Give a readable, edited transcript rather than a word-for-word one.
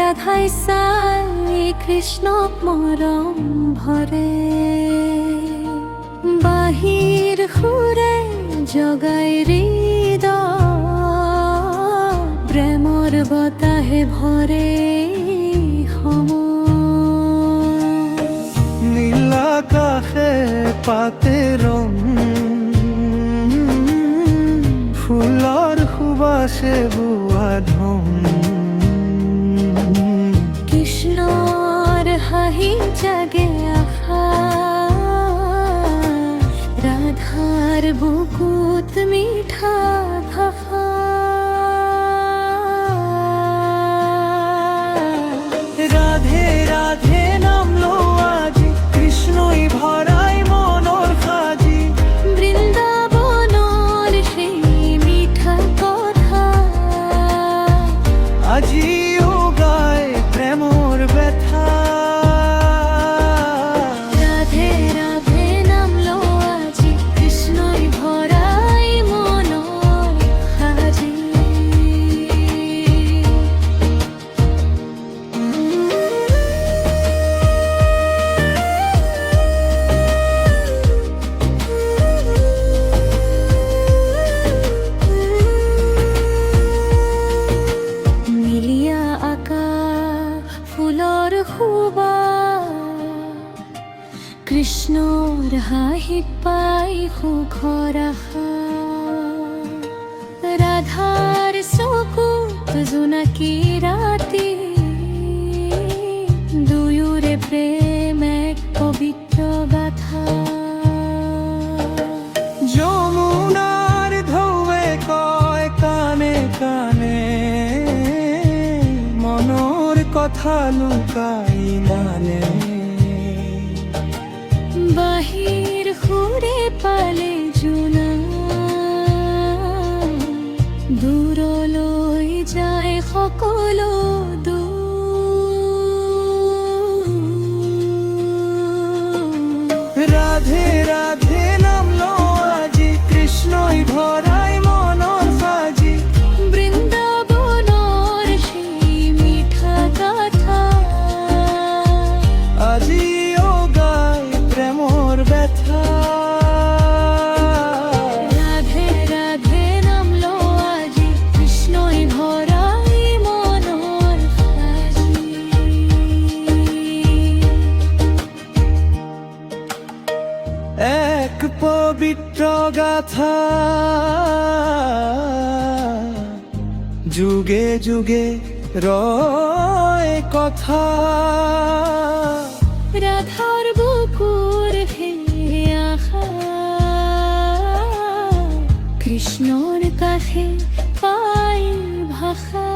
রাধাই চাই কৃষ্ণক মৰম ভৰে বাহিৰ সুৰে জগাই হৃদয় প্ৰেমৰ বতাহে ভৰে নীল আকাশে পাতে ৰং ফুলৰ সুবাসে বোৱা ঢং কৃষ্ণৰ হাঁহি জাগে আশাস ৰাধাৰ বুকুত মিঠা ভাষা রাধে রাধে নাম লো আজি কৃষ্ণই ভরাই মনৰ সাজি বৃন্দাবনৰ সেই মিঠা কথা আজিও গায় প্ৰেমৰ ব্যথা রাধে রাধে নাম লো আজি কৃষ্ণই ভৰাই মনৰ সাজি মিলিয়া আকাশ ফুলৰ সুবাস কৃষ্ণৰ হাঁহিত পাই সুখৰ আশা ৰাধাৰ চকুত জোনাকী ৰাতি দুয়োৰে প্ৰেম এক পবিত্ৰ গাথা যমুনার ঢৌৱে কয় কানে কানে মনৰ কথা লুকাই মানে বাহিৰ সুৰে পালে জোনা দূৰলৈ যায় সকলো দূৰ রাধে রাধে নাম লো আজি কৃষ্ণই ভরাই মনৰ সাজি বৃন্দাবনৰ সেই মিঠা কথা আজিও গায় প্ৰেমৰ ব্যথা রাধে রাধে নাম লো আজি কৃষ্ণই ভৰাই মনৰ সাজি এক পবিত্র গাথা যুগে যুগে রয় কথা রাধার বুকুর হে আশা কৃষ্ণর কাছে পাই ভাষা